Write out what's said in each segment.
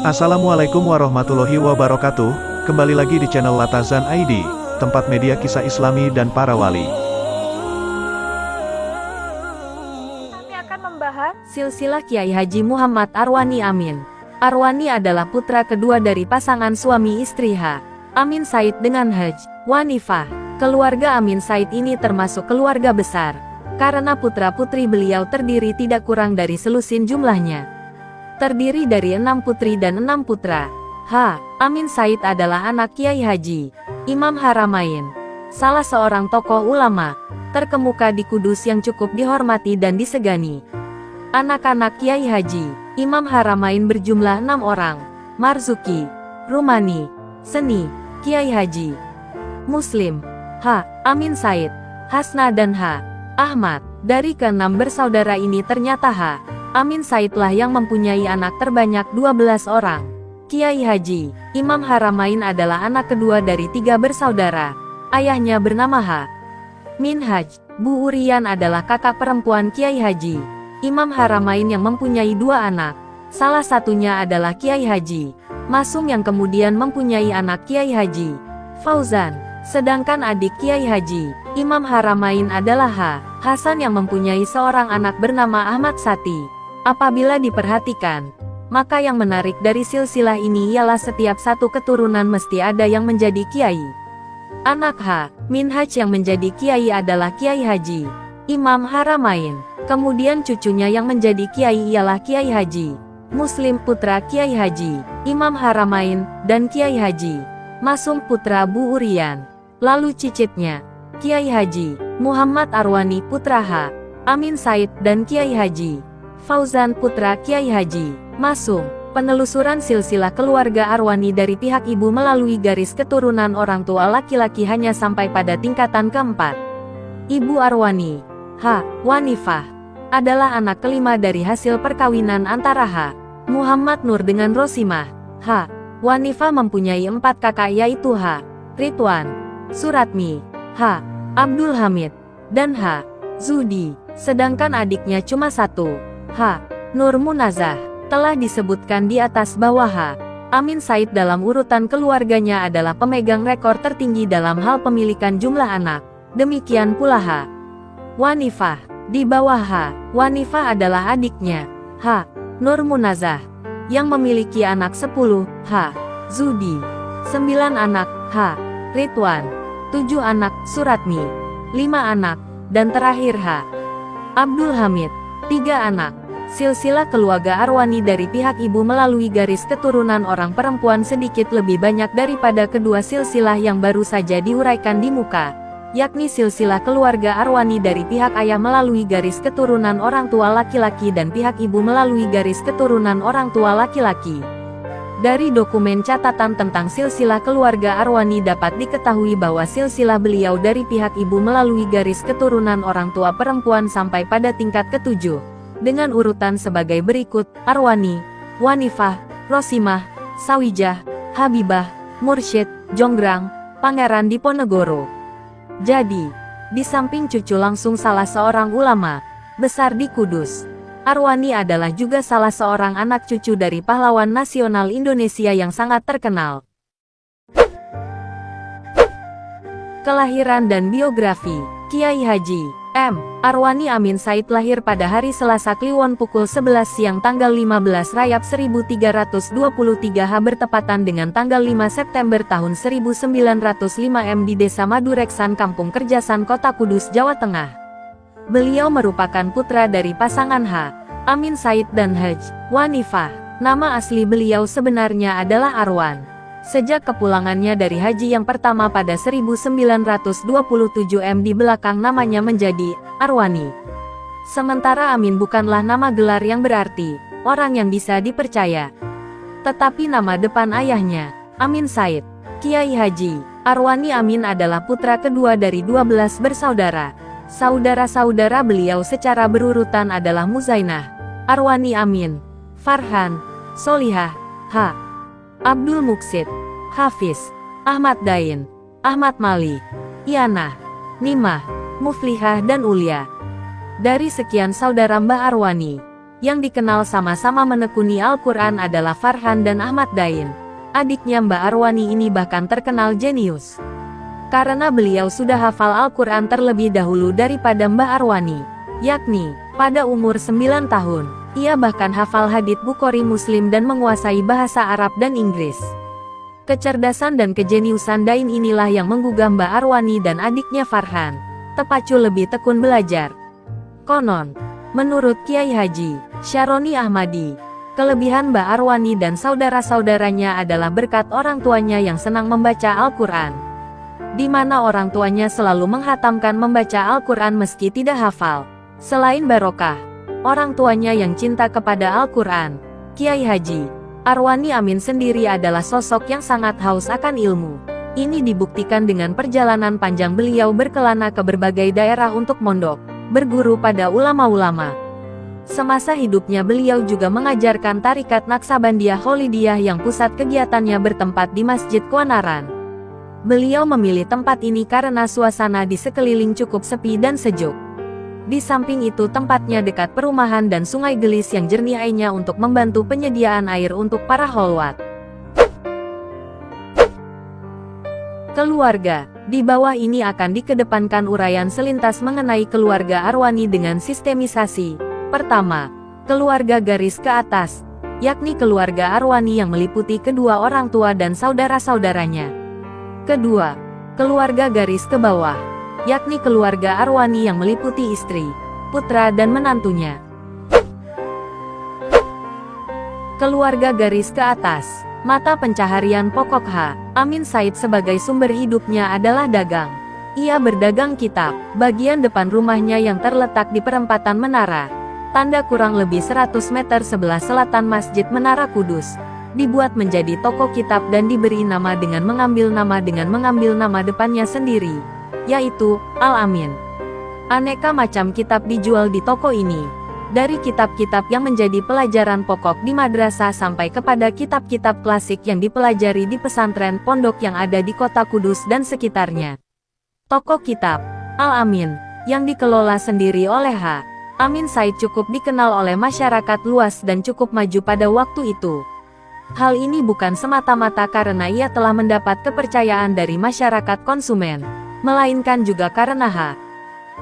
Assalamualaikum warahmatullahi wabarakatuh. Kembali lagi di channel Latazan ID, tempat media kisah Islami dan para wali. Kami akan membahas silsilah Kiai Haji Muhammad Arwani Amin. Arwani adalah putra kedua dari pasangan suami istri H. Amin Said dengan Haj. Wanifah. Keluarga Amin Said ini termasuk keluarga besar, karena putra-putri beliau terdiri tidak kurang dari selusin jumlahnya. Terdiri dari 6 putri dan 6 putra. H. Amin Said adalah anak Kiai Haji Imam Haramain, salah seorang tokoh ulama terkemuka di Kudus yang cukup dihormati dan disegani. Anak-anak Kiai Haji Imam Haramain berjumlah 6 orang: Marzuki, Rumani, Seni, Kiai Haji Muslim, H. Amin Said, Hasna dan H. Ahmad. Dari ke-6 bersaudara ini ternyata H. Amin Said lah yang mempunyai anak terbanyak 12 orang. Kiai Haji Imam Haramain adalah anak kedua dari 3 bersaudara. Ayahnya bernama H. Minhaj. Bu Urian adalah kakak perempuan Kiai Haji Imam Haramain yang mempunyai 2 anak. Salah satunya adalah Kiai Haji Masung yang kemudian mempunyai anak Kiai Haji Fauzan. Sedangkan adik Kiai Haji Imam Haramain adalah H. Hasan yang mempunyai seorang anak bernama Ahmad Sati. Apabila diperhatikan, maka yang menarik dari silsilah ini ialah setiap satu keturunan mesti ada yang menjadi kiai. Anak H. Minhaj yang menjadi kiai adalah Kiai Haji Imam Haramain. Kemudian cucunya yang menjadi kiai ialah Kiai Haji Muslim putra Kiai Haji Imam Haramain, dan Kiai Haji Masung putra Bu Urian. Lalu cicitnya, Kiai Haji Muhammad Arwani putra H. Amin Said dan Kiai Haji Fauzan putra Kiai Haji Masung. Penelusuran silsilah keluarga Arwani dari pihak ibu melalui garis keturunan orang tua laki-laki hanya sampai pada tingkatan keempat. Ibu Arwani, H. Wanifah, adalah anak kelima dari hasil perkawinan antara H. Muhammad Nur dengan Rosimah. H. Wanifah mempunyai 4 kakak yaitu H. Ridwan, Suratmi, H. Abdul Hamid, dan H. Zudi. Sedangkan adiknya cuma 1, H. Nur Munazah. Telah disebutkan di atas bahwa H. Amin Said dalam urutan keluarganya adalah pemegang rekor tertinggi dalam hal pemilikan jumlah anak. Demikian pula H. Wanifah. Di bawah H. Wanifah adalah adiknya, H. Nur Munazah, yang memiliki anak 10, H. Zudi, 9 anak, H. Ridwan, 7 anak, Suratmi, 5 anak, dan terakhir H. Abdul Hamid, 3 anak. Silsilah keluarga Arwani dari pihak ibu melalui garis keturunan orang perempuan sedikit lebih banyak daripada kedua silsilah yang baru saja diuraikan di muka, yakni silsilah keluarga Arwani dari pihak ayah melalui garis keturunan orang tua laki-laki dan pihak ibu melalui garis keturunan orang tua laki-laki. Dari dokumen catatan tentang silsilah keluarga Arwani dapat diketahui bahwa silsilah beliau dari pihak ibu melalui garis keturunan orang tua perempuan sampai pada tingkat ke-7, dengan urutan sebagai berikut: Arwani, Wanifah, Rosimah, Sawijah, Habibah, Mursyid, Jonggrang, Pangeran Diponegoro. Jadi, di samping cucu langsung salah seorang ulama besar di Kudus, Arwani adalah juga salah seorang anak cucu dari pahlawan nasional Indonesia yang sangat terkenal. Kelahiran dan biografi Kiai Haji M. Arwani Amin Said lahir pada hari Selasa Kliwon pukul 11 siang tanggal 15 Rajab 1323 H bertepatan dengan tanggal 5 September tahun 1905 M di Desa Madureksan, Kampung Kerjasan, Kota Kudus, Jawa Tengah. Beliau merupakan putra dari pasangan H. Amin Said dan Haj. Wanifah. Nama asli beliau sebenarnya adalah Arwan. Sejak kepulangannya dari haji yang pertama pada 1927 M di belakang namanya menjadi Arwani. Sementara Amin bukanlah nama gelar yang berarti orang yang bisa dipercaya, tetapi nama depan ayahnya, Amin Said. Kiai Haji Arwani Amin adalah putra kedua dari 12 bersaudara. Saudara-saudara beliau secara berurutan adalah Muzainah, Arwani Amin, Farhan, Solihah, H. Abdul Muksid, Hafiz, Ahmad Dain, Ahmad Mali, Ianah, Nimah, Muflihah dan Ulia. Dari sekian saudara Mbah Arwani, Yang dikenal sama-sama menekuni Al-Quran adalah Farhan dan Ahmad Dain. Adiknya Mbak Arwani ini bahkan terkenal jenius. Karena beliau sudah hafal Al-Quran terlebih dahulu daripada Mbak Arwani. Yakni, pada umur 9 tahun, ia bahkan hafal hadits Bukhari Muslim dan menguasai bahasa Arab dan Inggris. Kecerdasan dan kejeniusan Dain inilah yang menggugah Mbak Arwani dan adiknya Farhan. Tepacu lebih tekun belajar. Konon, menurut Kiai Haji Syaroni Ahmadi, kelebihan Mbak Arwani dan saudara-saudaranya adalah berkat orang tuanya yang senang membaca Al-Quran. Di mana orang tuanya selalu menghatamkan membaca Al-Quran meski tidak hafal. Selain barokah, orang tuanya yang cinta kepada Al-Quran, Kiai Haji Arwani Amin sendiri adalah sosok yang sangat haus akan ilmu. Ini dibuktikan dengan perjalanan panjang beliau berkelana ke berbagai daerah untuk mondok, berguru pada ulama-ulama. Semasa hidupnya beliau juga mengajarkan tarikat Naksabandiyah Kholidiyah yang pusat kegiatannya bertempat di Masjid Kuanaran. Beliau memilih tempat ini karena suasana di sekeliling cukup sepi dan sejuk. Di samping itu tempatnya dekat perumahan dan sungai gelis yang jernih airnya untuk membantu penyediaan air untuk para kholwat. Keluarga. Di bawah ini akan dikedepankan uraian selintas mengenai keluarga Arwani dengan sistemisasi. Pertama, keluarga garis ke atas, yakni keluarga Arwani yang meliputi kedua orang tua dan saudara-saudaranya. Kedua, keluarga garis ke bawah, yakni keluarga Arwani yang meliputi istri, putra dan menantunya. Keluarga garis ke atas, mata pencaharian pokok H. Amin Said sebagai sumber hidupnya adalah dagang. Ia berdagang kitab, bagian depan rumahnya yang terletak di perempatan Menara, tanda kurang lebih 100 meter sebelah selatan Masjid Menara Kudus, dibuat menjadi toko kitab dan diberi nama dengan mengambil nama depannya sendiri, yaitu Al-Amin. Aneka macam kitab dijual di toko ini, dari kitab-kitab yang menjadi pelajaran pokok di madrasah sampai kepada kitab-kitab klasik yang dipelajari di pesantren pondok yang ada di kota Kudus dan sekitarnya. Toko kitab Al-Amin, yang dikelola sendiri oleh H. Amin Said cukup dikenal oleh masyarakat luas dan cukup maju pada waktu itu. Hal ini bukan semata-mata karena ia telah mendapat kepercayaan dari masyarakat konsumen, melainkan juga karena H.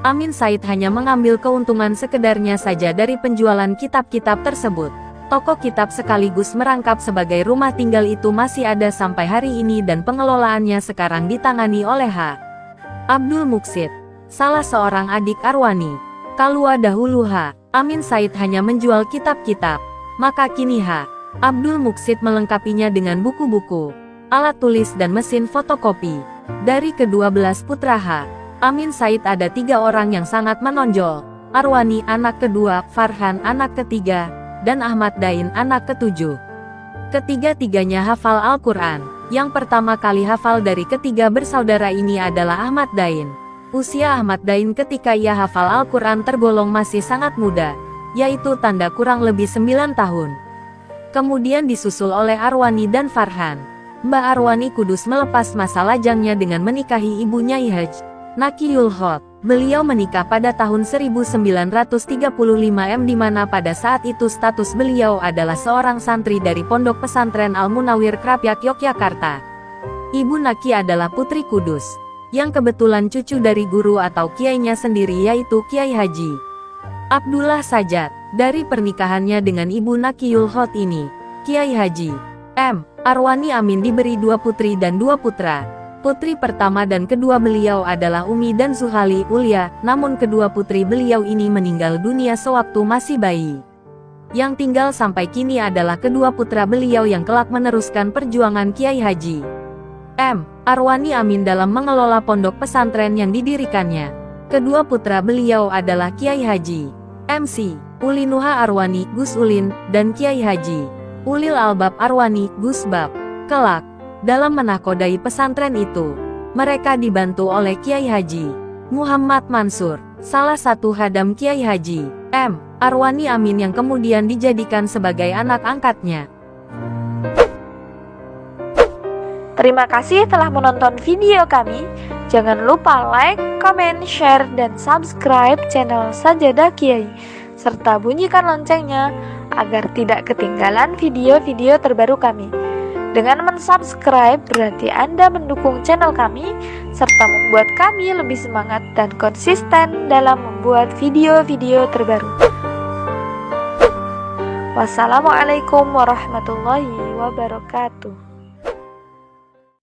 Amin Said hanya mengambil keuntungan sekedarnya saja dari penjualan kitab-kitab tersebut. Toko kitab sekaligus merangkap sebagai rumah tinggal itu masih ada sampai hari ini dan pengelolaannya sekarang ditangani oleh H. Abdul Muksid, salah seorang adik Arwani. Kalua dahulu H. Amin Said hanya menjual kitab-kitab, maka kini H. Abdul Muksid melengkapinya dengan buku-buku, alat tulis dan mesin fotokopi. Dari kedua belas putra H. Amin Said ada 3 orang yang sangat menonjol. Arwani anak kedua, Farhan anak ketiga, dan Ahmad Dain anak ketujuh. Ketiga-tiganya hafal Al-Quran. Yang pertama kali hafal dari ketiga bersaudara ini adalah Ahmad Dain. Usia Ahmad Dain ketika ia hafal Al-Quran tergolong masih sangat muda, yaitu tanda kurang lebih 9 tahun. Kemudian disusul oleh Arwani dan Farhan. Mbak Arwani Kudus melepas masa lajangnya dengan menikahi ibunya Ihaj Nakiyul Hot. Beliau menikah pada tahun 1935 di mana pada saat itu status beliau adalah seorang santri dari Pondok Pesantren Al-Munawir Krapyak Yogyakarta. Ibu Naki adalah putri Kudus, yang kebetulan cucu dari guru atau kiainya sendiri yaitu Kiai Haji Abdullah Sajat. Dari pernikahannya dengan Ibu Nakiyul Hot ini, Kiai Haji M. Arwani Amin diberi 2 putri dan 2 putra. Putri pertama dan kedua beliau adalah Umi dan Zuhali Ulia, namun kedua putri beliau ini meninggal dunia sewaktu masih bayi. Yang tinggal sampai kini adalah kedua putra beliau yang kelak meneruskan perjuangan Kiai Haji M. Arwani Amin dalam mengelola pondok pesantren yang didirikannya. Kedua putra beliau adalah Kiai Haji MC Ulinuha Arwani Gus Ulin, dan Kiai Haji Ulil Albab Arwani Gus Bab. Kelak, dalam menakodai pesantren itu, mereka dibantu oleh Kiai Haji Muhammad Mansur, salah satu hadam Kiai Haji M. Arwani Amin yang kemudian dijadikan sebagai anak angkatnya. Terima kasih telah menonton video kami. Jangan lupa like, comment, share, dan subscribe channel Sajadah Kiai. serta bunyikan loncengnya agar tidak ketinggalan video-video terbaru kami. Dengan mensubscribe berarti Anda mendukung channel kami serta membuat kami lebih semangat dan konsisten dalam membuat video-video terbaru. Wassalamualaikum warahmatullahi wabarakatuh.